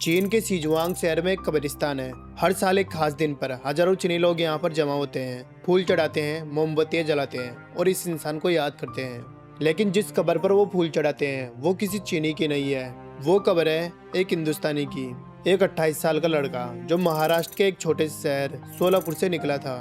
चीन के सिजुआंग शहर में एक कब्रिस्तान है। हर साल एक खास दिन पर हजारों चीनी लोग यहाँ पर जमा होते हैं, फूल चढ़ाते हैं, मोमबत्तियां जलाते हैं और इस इंसान को याद करते हैं। लेकिन जिस कब्र पर वो फूल चढ़ाते हैं वो किसी चीनी की नहीं है। वो कब्र है एक हिंदुस्तानी की। एक 28 साल का लड़का जो महाराष्ट्र के एक छोटे से शहर सोलापुर से निकला था,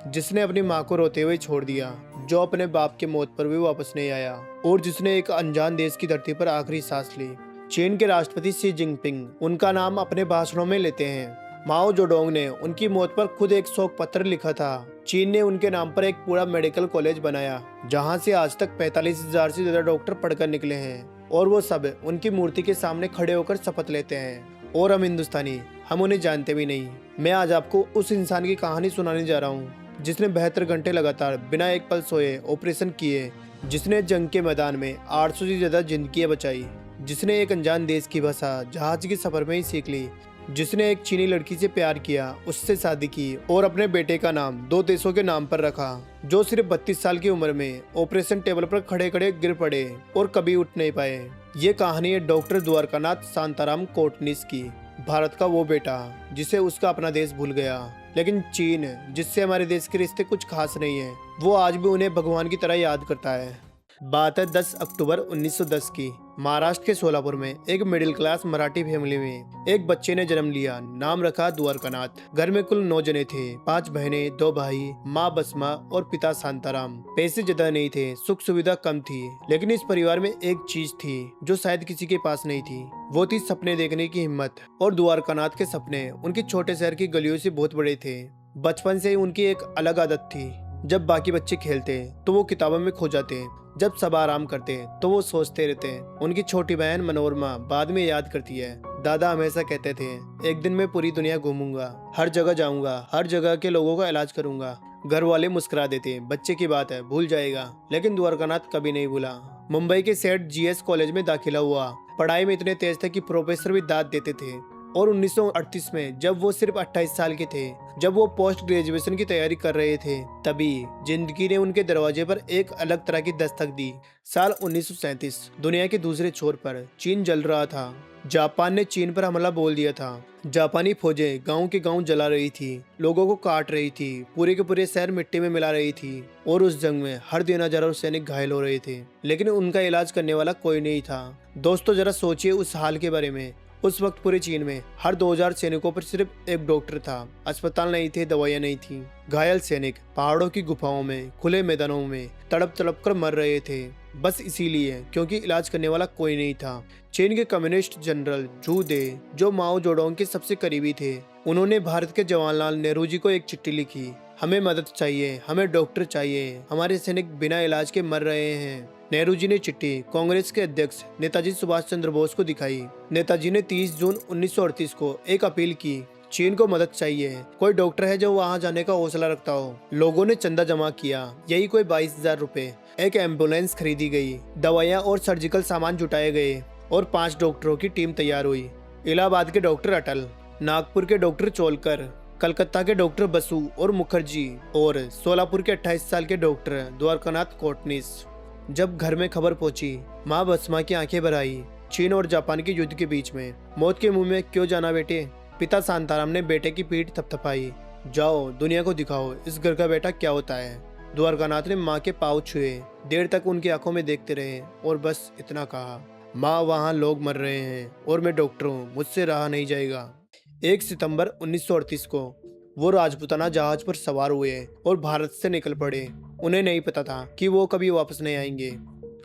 जिसने अपनी माँ को रोते हुए छोड़ दिया, जो अपने बाप की मौत पर भी वापस नहीं आया और जिसने एक अनजान देश की धरती पर आखिरी सांस ली। चीन के राष्ट्रपति शी जिनपिंग उनका नाम अपने भाषणों में लेते हैं। माओ जोडोंग ने उनकी मौत पर खुद एक शोक पत्र लिखा था। चीन ने उनके नाम पर एक पूरा मेडिकल कॉलेज बनाया, जहां से आज तक 45,000 से ज्यादा डॉक्टर पढ़कर निकले हैं और वो सब उनकी मूर्ति के सामने खड़े होकर शपथ लेते हैं। और हम हिंदुस्तानी, हम उन्हें जानते भी नहीं। मैं आज आपको उस इंसान की कहानी सुनाने जा रहा हूँ जिसने 72 घंटे लगातार बिना एक पल सोए ऑपरेशन किए, जिसने जंग के मैदान में 800 से ज्यादा जिंदगियां बचाई, जिसने एक अनजान देश की भाषा जहाज के सफर में ही सीख ली, जिसने एक चीनी लड़की से प्यार किया, उससे शादी की और अपने बेटे का नाम 2 देशों के नाम पर रखा, जो सिर्फ 32 साल की उम्र में ऑपरेशन टेबल पर खड़े खड़े गिर पड़े और कभी उठ नहीं पाए। ये कहानी है डॉक्टर द्वारकानाथ शांताराम कोटनिस की। भारत का वो बेटा जिसे उसका अपना देश भूल गया, लेकिन चीन जिससे हमारे देश के रिश्ते कुछ खास नहीं है, वो आज भी उन्हें भगवान की तरह याद करता है। बात है 10 अक्टूबर 1910 की। महाराष्ट्र के सोलापुर में एक मिडिल क्लास मराठी फैमिली में एक बच्चे ने जन्म लिया। नाम रखा द्वारकानाथ। घर में कुल 9 जने थे, 5 बहनें, 2 भाई, माँ बसमा और पिता शांताराम। पैसे ज्यादा नहीं थे, सुख सुविधा कम थी, लेकिन इस परिवार में एक चीज थी जो शायद किसी के पास नहीं थी। वो थी सपने देखने की हिम्मत। और द्वारकानाथ के सपने उनके छोटे शहर की गलियों से बहुत बड़े थे। बचपन से ही उनकी एक अलग आदत थी। जब बाकी बच्चे खेलते तो वो किताबों में खो जाते, जब सब आराम करते तो वो सोचते रहते। उनकी छोटी बहन मनोरमा बाद में याद करती है, दादा हमेशा कहते थे, एक दिन मैं पूरी दुनिया घूमूंगा, हर जगह जाऊंगा, हर जगह के लोगों का इलाज करूंगा। घर वाले मुस्कुरा देते, बच्चे की बात है, भूल जाएगा। लेकिन द्वारकानाथ कभी नहीं भूला। मुंबई के सेठ जीएस कॉलेज में दाखिला हुआ। पढ़ाई में इतने तेज थे कि प्रोफेसर भी दाद देते थे। और 1938 में जब वो सिर्फ 28 साल के थे, जब वो पोस्ट ग्रेजुएशन की तैयारी कर रहे थे, तभी जिंदगी ने उनके दरवाजे पर एक अलग तरह की दस्तक दी। साल 1937, दुनिया के दूसरे छोर पर चीन जल रहा था। जापान ने चीन पर हमला बोल दिया था। जापानी फौजें गांव के गांव जला रही थी, लोगों को काट रही थी, पूरे के पूरे शहर मिट्टी में मिला रही थी। और उस जंग में हर दिन हजारों सैनिक घायल हो रहे थे, लेकिन उनका इलाज करने वाला कोई नहीं था। दोस्तों, जरा सोचिए उस हाल के बारे में। उस वक्त पूरे चीन में हर 2000 सैनिकों पर सिर्फ एक डॉक्टर था। अस्पताल नहीं थे, दवाइयां नहीं थी। घायल सैनिक पहाड़ों की गुफाओं में, खुले मैदानों में तड़प तड़प कर मर रहे थे, बस इसीलिए क्योंकि इलाज करने वाला कोई नहीं था। चीन के कम्युनिस्ट जनरल झू दे, जो माओ जोडोंग के सबसे करीबी थे, उन्होंने भारत के जवाहरलाल नेहरू जी को एक चिट्ठी लिखी। हमें मदद चाहिए, हमें डॉक्टर चाहिए, हमारे सैनिक बिना इलाज के मर रहे हैं। नेहरू जी ने चिट्ठी कांग्रेस के अध्यक्ष नेताजी सुभाष चंद्र बोस को दिखाई। नेताजी ने 30 जून 1938 को एक अपील की, चीन को मदद चाहिए, कोई डॉक्टर है जो वहां जाने का हौसला रखता हो। लोगों ने चंदा जमा किया, यही कोई 22,000 रुपए। एक एम्बुलेंस खरीदी गई, दवाइयां और सर्जिकल सामान जुटाए गए और 5 डॉक्टरों की टीम तैयार हुई। इलाहाबाद के डॉक्टर अटल, नागपुर के डॉक्टर चोलकर, कलकत्ता के डॉक्टर बसु और मुखर्जी और सोलापुर के 28 साल के डॉक्टर द्वारकानाथ कोटनिस। जब घर में खबर पहुंची, माँ बसमा की आंखें भर आई। चीन और जापान के युद्ध के बीच में मौत के मुंह में क्यों जाना बेटे? पिता शांताराम ने बेटे की पीठ थपथपाई। जाओ, दुनिया को दिखाओ इस घर का बेटा क्या होता है। द्वारकानाथ ने माँ के पाँव छुए, देर तक उनकी आंखों में देखते रहे और बस इतना कहा, माँ वहाँ लोग मर रहे हैं और मैं डॉक्टर हूँ, मुझसे रहा नहीं जाएगा। 1 सितंबर 1938 को वो राजपूताना जहाज पर सवार हुए और भारत से निकल पड़े। उन्हें नहीं पता था कि वो कभी वापस नहीं आएंगे।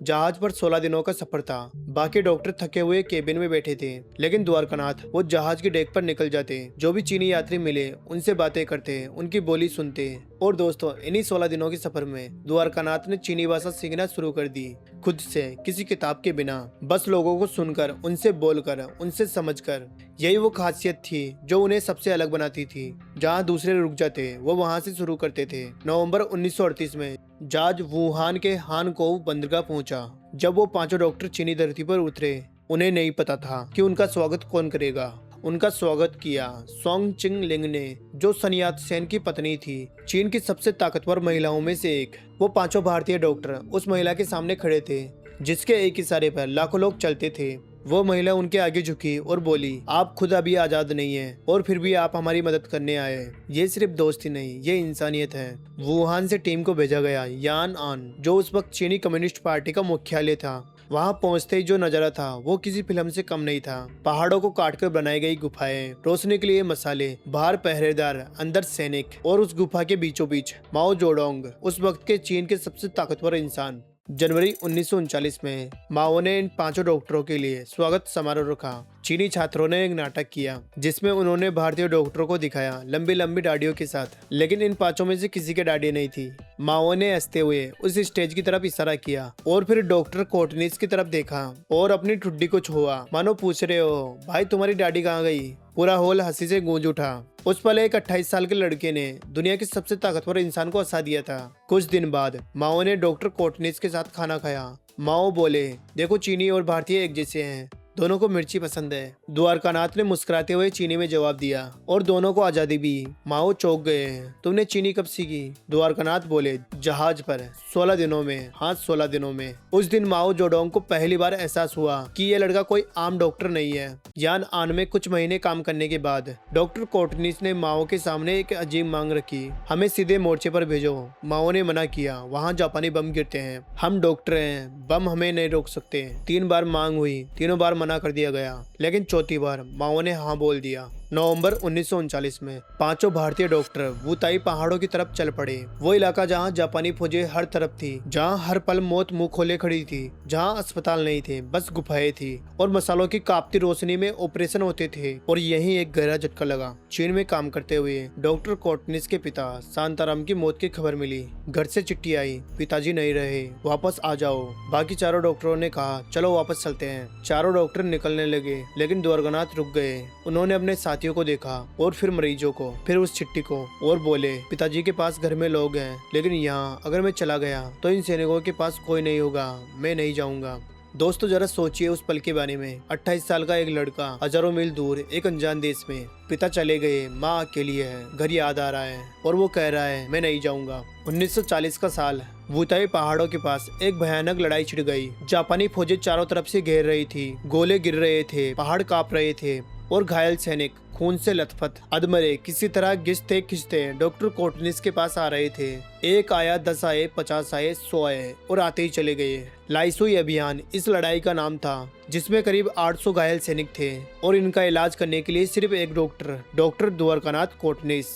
जहाज पर 16 दिनों का सफर था। बाकी डॉक्टर थके हुए केबिन में बैठे थे, लेकिन द्वारकानाथ वो जहाज के डेक पर निकल जाते। जो भी चीनी यात्री मिले उनसे बातें करते, उनकी बोली सुनते। और दोस्तों, इन्हीं 16 दिनों के सफर में द्वारकानाथ ने चीनी भाषा सीखना शुरू कर दी, खुद से, किसी किताब के बिना, बस लोगों को सुनकर, उनसे बोलकर, उनसे समझकर। यही वो खासियत थी जो उन्हें सबसे अलग बनाती थी। जहाँ दूसरे रुक जाते वो वहाँ से शुरू करते थे। नवंबर 1938 में जहाज वुहान के हानकोव बंदरगाह पहुंचा। जब वो 5 डॉक्टर चीनी धरती पर उतरे, उन्हें नहीं पता था कि उनका स्वागत कौन करेगा। उनका स्वागत किया सोंग चिंग लिंग ने, जो सन यात सेन की पत्नी थी, चीन की सबसे ताकतवर महिलाओं में से एक। वो 5 भारतीय डॉक्टर उस महिला के सामने खड़े थे, जिसके एक इशारे पर लाखों लोग चलते थे। वो महिला उनके आगे झुकी और बोली, आप खुद अभी आजाद नहीं है और फिर भी आप हमारी मदद करने आए। ये सिर्फ दोस्ती नहीं, ये इंसानियत है। वुहान से टीम को भेजा गया। यान आन, जो उस वक्त चीनी कम्युनिस्ट पार्टी का मुख्यालय था, वहां पहुंचते ही जो नजारा था वो किसी फिल्म से कम नहीं था। पहाड़ों को काटकर बनाई गई गुफाएं, रोशनी के लिए मसाले, बाहर पहरेदार, अंदर सैनिक, और उस गुफा के बीचों बीच माओ जोडोंग, उस वक्त के चीन के सबसे ताकतवर इंसान। जनवरी 1939 में माओ ने इन 5 डॉक्टरों के लिए स्वागत समारोह रखा। चीनी छात्रों ने एक नाटक किया जिसमें उन्होंने भारतीय डॉक्टरों को दिखाया लंबी लंबी दाढ़ियों के साथ, लेकिन इन 5 में से किसी के दाढ़ी नहीं थी। माओ ने हंसते हुए उस स्टेज की तरफ इशारा किया और फिर डॉक्टर कोटनिस की तरफ देखा और अपनी ठुड्डी को छुआ, मानो पूछ रहे हो, भाई तुम्हारी दाढ़ी कहाँ गई। पूरा हॉल हंसी से गूंज उठा। उस पल एक 28 साल के लड़के ने दुनिया के सबसे ताकतवर इंसान को हंसा दिया था। कुछ दिन बाद माओ ने डॉक्टर कोटनिस के साथ खाना खाया। माओ बोले, देखो चीनी और भारतीय एक जैसे हैं, दोनों को मिर्ची पसंद है। द्वारकानाथ ने मुस्कुराते हुए चीनी में जवाब दिया, और दोनों को आजादी भी। माओ चौंक गए, तुमने चीनी कब सीखी? द्वारकानाथ बोले, जहाज पर 16 दिनों में। हाँ, 16 दिनों में। उस दिन माओ जोडोंग को पहली बार एहसास हुआ कि ये लड़का कोई आम डॉक्टर नहीं है। यान आन में कुछ महीने काम करने के बाद डॉक्टर कोटनिस ने माओ के सामने एक अजीब मांग रखी, हमें सीधे मोर्चे पर भेजो। माओ ने मना किया, वहाँ जापानी बम गिरते हैं, हम डॉक्टर हैं, बम हमें नहीं रोक सकते। 3 बार मांग हुई, तीनों बार मना कर दिया गया, लेकिन चौथी बार माओ ने हाँ बोल दिया। नवंबर 1939 में 5 भारतीय डॉक्टर वुताई पहाड़ों की तरफ चल पड़े। वो इलाका जहाँ जापानी फौजें हर तरफ थी, जहाँ हर पल मौत मुंह खोले खड़ी थी, जहाँ अस्पताल नहीं थे, बस गुफाएं थी और मसालों की कांपती रोशनी में ऑपरेशन होते थे। और यही एक गहरा झटका लगा। चीन में काम करते हुए डॉक्टर कोटनिस के पिता शांताराम की मौत की खबर मिली। घर से चिट्ठी आई, पिताजी नहीं रहे, वापस आ जाओ। बाकी चारों डॉक्टरों ने कहा, चलो वापस चलते हैं। चारों डॉक्टर निकलने लगे, लेकिन द्वारकानाथ रुक गए। उन्होंने अपने साथियों को देखा और फिर मरीजों को, फिर उस चिट्ठी को, और बोले, पिताजी के पास घर में लोग हैं, लेकिन यहाँ अगर मैं चला गया तो इन सैनिकों के पास कोई नहीं होगा, मैं नहीं जाऊंगा। दोस्तों, जरा सोचिए उस पल के बारे में। 28 साल का एक लड़का हजारों मील दूर एक अनजान देश में, पिता चले गए, माँ अकेली है, घर याद आ रहा है और वो कह रहा है मैं नहीं जाऊंगा। 1940 का साल। वुताई पहाड़ों के पास एक भयानक लड़ाई छिड़ गई। जापानी फौजें चारों तरफ से घेर रही थी, गोले गिर रहे थे, पहाड़ कांप रहे थे और घायल सैनिक खून से लथपथ अधमरे किसी तरह घिसते खिंचते डॉक्टर कोटनिस के पास आ रहे थे। 1 आया, 10 आए, 50 आए, 100 आए और आते ही चले गए। लाइसुई अभियान इस लड़ाई का नाम था, जिसमें करीब 800 घायल सैनिक थे और इनका इलाज करने के लिए सिर्फ एक डॉक्टर द्वारकानाथ कोटनिस।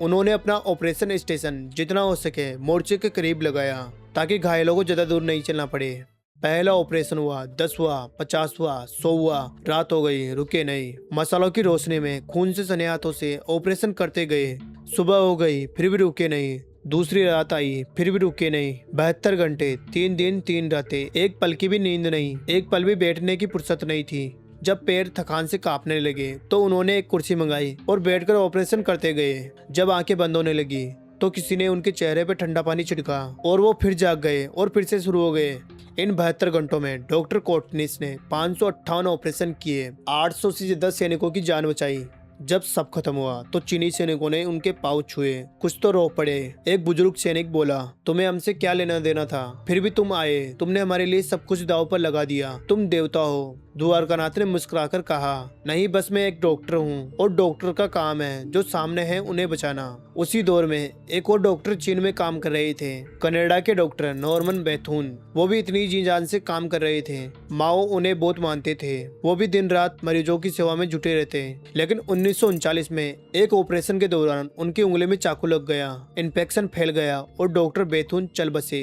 उन्होंने अपना ऑपरेशन स्टेशन जितना हो सके मोर्चे के करीब लगाया, ताकि घायलों को ज्यादा दूर नहीं चलना पड़े। पहला ऑपरेशन हुआ, 10 हुआ, 50 हुआ, 100 हुआ, रात हो गई, रुके नहीं। मसालों की रोशनी में खून से सने हाथों से ऑपरेशन करते गए। सुबह हो गई, फिर भी रुके नहीं। दूसरी रात आई, फिर भी रुके नहीं। 72 घंटे, 3 दिन 3 रातें, एक पल की भी नींद नहीं, एक पल भी बैठने की फुर्सत नहीं थी। जब पैर थकान से कांपने लगे तो उन्होंने एक कुर्सी मंगाई और बैठकर ऑपरेशन करते गए। जब आंखें बंद होने लगी तो किसी ने उनके चेहरे पे ठंडा पानी छिड़का और वो फिर जाग गए और फिर से शुरू हो गए। इन 72 घंटों में डॉक्टर कोटनिस ने 558 ऑपरेशन किए, 800 से ज्यादा सैनिकों की जान बचाई। जब सब खत्म हुआ तो चीनी सैनिकों ने उनके पाँव छुए, कुछ तो रो पड़े। एक बुजुर्ग सैनिक बोला, तुम्हें हमसे क्या लेना देना था, फिर भी तुम आए, तुमने हमारे लिए सब कुछ दांव पर लगा दिया, तुम देवता हो। द्वारकानाथ ने मुस्कुराकर कहा, नहीं, बस मैं एक डॉक्टर हूँ और डॉक्टर का काम है जो सामने है उन्हें बचाना। उसी दौर में एक और डॉक्टर चीन में काम कर रहे थे, कनाडा के डॉक्टर नॉर्मन बेथून। वो भी इतनी जी जान से काम कर रहे थे। माओ उन्हें बहुत मानते थे। वो भी दिन रात मरीजों की सेवा में जुटे रहते। लेकिन 1939 में एक ऑपरेशन के दौरान उनकी उंगली में चाकू लग गया, इन्फेक्शन फैल गया और डॉक्टर बेथून चल बसे।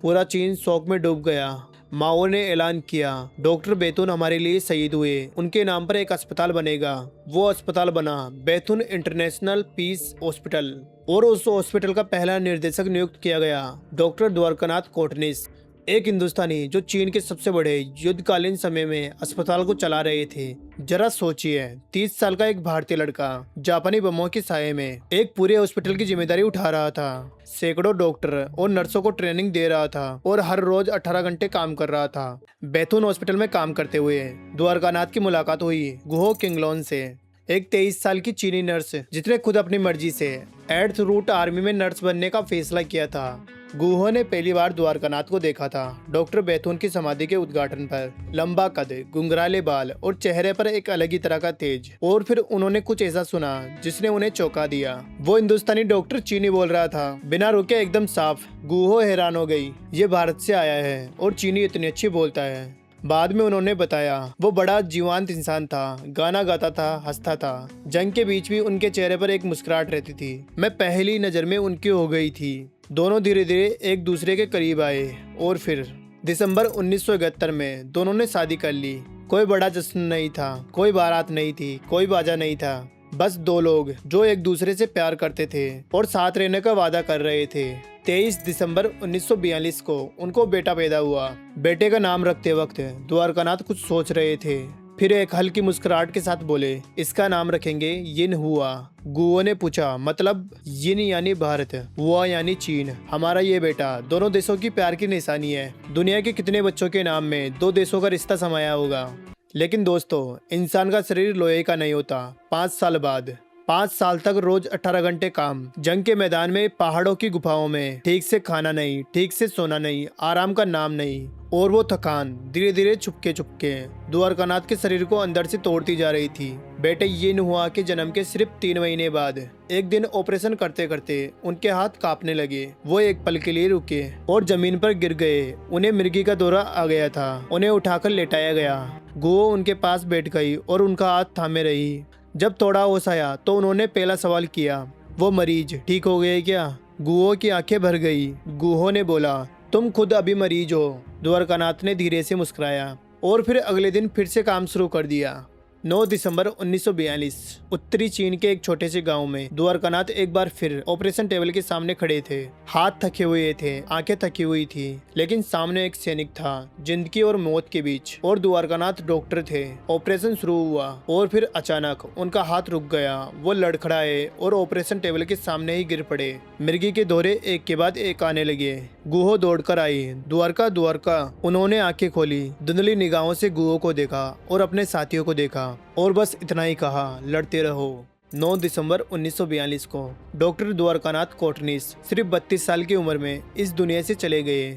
पूरा चीन शोक में डूब गया। माओ ने ऐलान किया, डॉक्टर बेथून हमारे लिए शहीद हुए, उनके नाम पर एक अस्पताल बनेगा। वो अस्पताल बना बेथून इंटरनेशनल पीस हॉस्पिटल और उस हॉस्पिटल का पहला निर्देशक नियुक्त किया गया डॉक्टर द्वारकानाथ कोटनिस, एक हिंदुस्तानी जो चीन के सबसे बड़े युद्धकालीन समय में अस्पताल को चला रहे थे। जरा सोचिए, 30 साल का एक भारतीय लड़का जापानी बमों के साये में एक पूरे हॉस्पिटल की जिम्मेदारी उठा रहा था, सैकड़ों डॉक्टर और नर्सों को ट्रेनिंग दे रहा था और हर रोज 18 घंटे काम कर रहा था। बेथून हॉस्पिटल में काम करते हुए द्वारकानाथ की मुलाकात हुई गुहो किंगलोन से, एक 23 साल की चीनी नर्स जिसने खुद अपनी मर्जी से एर्थ रूट आर्मी में नर्स बनने का फैसला किया था। गुहो ने पहली बार द्वारकानाथ को देखा था डॉक्टर बैथून की समाधि के उद्घाटन पर। लंबा कद, गुंगराले बाल और चेहरे पर एक अलग ही तरह का तेज। और फिर उन्होंने कुछ ऐसा सुना जिसने उन्हें चौंका दिया। वो हिंदुस्तानी डॉक्टर चीनी बोल रहा था, बिना रुके, एकदम साफ। गुहो हैरान हो गई, ये भारत से आया है और चीनी इतनी अच्छी बोलता है। बाद में उन्होंने बताया वो बड़ा जीवंत इंसान था, गाना गाता था, हंसता था। जंग के बीच भी उनके चेहरे पर एक मुस्कुराहट रहती थी। मैं पहली नजर में उनकी हो गई थी। दोनों धीरे धीरे एक दूसरे के करीब आए और फिर दिसंबर 1971 में दोनों ने शादी कर ली। कोई बड़ा जश्न नहीं था, कोई बारात नहीं थी, कोई बाजा नहीं था। बस दो लोग जो एक दूसरे से प्यार करते थे और साथ रहने का वादा कर रहे थे। 23 दिसंबर 1942 को उनको बेटा पैदा हुआ। बेटे का नाम रखते वक्त द्वारकानाथ कुछ सोच रहे थे, फिर एक हल्की मुस्कुराहट के साथ बोले, इसका नाम रखेंगे यिन हुआ। गुओ ने पूछा, मतलब? यिन यानी भारत, हुआ यानी चीन। हमारा ये बेटा दोनों देशों की प्यार की निशानी है। दुनिया के कितने बच्चों के नाम में दो देशों का रिश्ता समाया होगा। लेकिन दोस्तों, इंसान का शरीर लोहे का नहीं होता। 5 साल बाद 5 साल तक रोज 18 घंटे काम, जंग के मैदान में, पहाड़ों की गुफाओं में, ठीक से खाना नहीं, ठीक से सोना नहीं, आराम का नाम नहीं। और वो थकान धीरे धीरे चुपके चुपके द्वारकानाथ के शरीर को अंदर से तोड़ती जा रही थी। बेटे यिन हुआ के जन्म के सिर्फ 3 महीने बाद एक दिन ऑपरेशन करते करते उनके हाथ कांपने लगे। वो एक पल के लिए रुके और जमीन पर गिर गए। उन्हें मिर्गी का दौरा आ गया था। उन्हें उठाकर लेटाया गया। गुओ उनके पास बैठ गई और उनका हाथ थामे रही। जब थोड़ा होश आया तो उन्होंने पहला सवाल किया, वो मरीज ठीक हो गए क्या? गुहो की आंखें भर गई। गुहो ने बोला, तुम खुद अभी मरीज हो। द्वारकानाथ ने धीरे से मुस्कुराया और फिर अगले दिन फिर से काम शुरू कर दिया। 9 दिसंबर 1942 उत्तरी चीन के एक छोटे से गांव में द्वारकानाथ एक बार फिर ऑपरेशन टेबल के सामने खड़े थे। हाथ थके हुए थे, आंखें थकी हुई थी, लेकिन सामने एक सैनिक था, जिंदगी और मौत के बीच। और द्वारकानाथ डॉक्टर थे। ऑपरेशन शुरू हुआ और फिर अचानक उनका हाथ रुक गया। वो लड़खड़ाए और ऑपरेशन टेबल के सामने ही गिर पड़े। मिर्गी के दौरे एक के बाद एक आने लगे। गुहो दौड़कर आई, द्वारका द्वारका। उन्होंने आंखें खोली, धुंधली निगाहों से गुहो को देखा और अपने साथियों को देखा और बस इतना ही कहा, लड़ते रहो। 9 दिसंबर 1942 को डॉक्टर द्वारकानाथ कोटनिस सिर्फ 32 साल की उम्र में इस दुनिया से चले गए।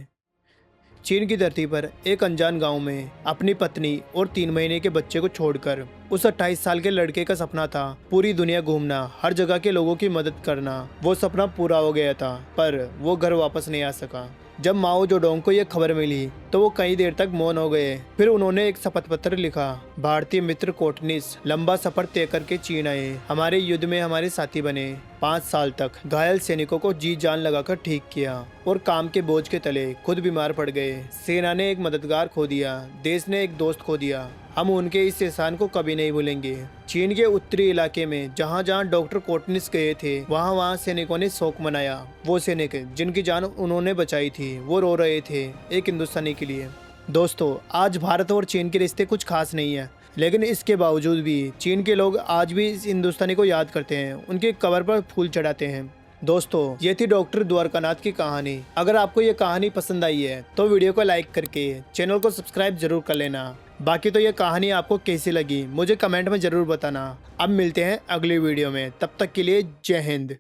चीन की धरती पर एक अनजान गांव में अपनी पत्नी और 3 महीने के बच्चे को छोड़कर उस 28 साल के लड़के का सपना था पूरी दुनिया घूमना, हर जगह के लोगों की मदद करना। वो सपना पूरा हो गया था, पर वो घर वापस नहीं आ सका। जब माओ जोडोंग को यह खबर मिली तो वो कई देर तक मौन हो गए। फिर उन्होंने एक शपथ पत्र लिखा, भारतीय मित्र कोटनिस लंबा सफर तय करके चीन आए, हमारे युद्ध में हमारे साथी बने। 5 साल तक घायल सैनिकों को जी जान लगाकर ठीक किया और काम के बोझ के तले खुद बीमार पड़ गए। सेना ने एक मददगार खो दिया, देश ने एक दोस्त खो दिया। हम उनके इस एहसान को कभी नहीं भूलेंगे। चीन के उत्तरी इलाके में जहाँ जहाँ डॉक्टर कोटनिस गए थे वहाँ वहाँ सैनिकों ने शोक मनाया। वो सैनिक जिनकी जान उन्होंने बचाई थी वो रो रहे थे एक हिंदुस्तानी के लिए। दोस्तों, आज भारत और चीन के रिश्ते कुछ खास नहीं है, लेकिन इसके बावजूद भी चीन के लोग आज भी इस हिंदुस्तानी को याद करते हैं, उनकी कब्र पर फूल चढ़ाते हैं। दोस्तों, ये थी डॉक्टर द्वारकानाथ की कहानी। अगर आपको ये कहानी पसंद आई है तो वीडियो को लाइक करके चैनल को सब्सक्राइब जरूर कर लेना। बाकी तो ये कहानी आपको कैसी लगी मुझे कमेंट में जरूर बताना। अब मिलते हैं अगली वीडियो में, तब तक के लिए जय हिंद।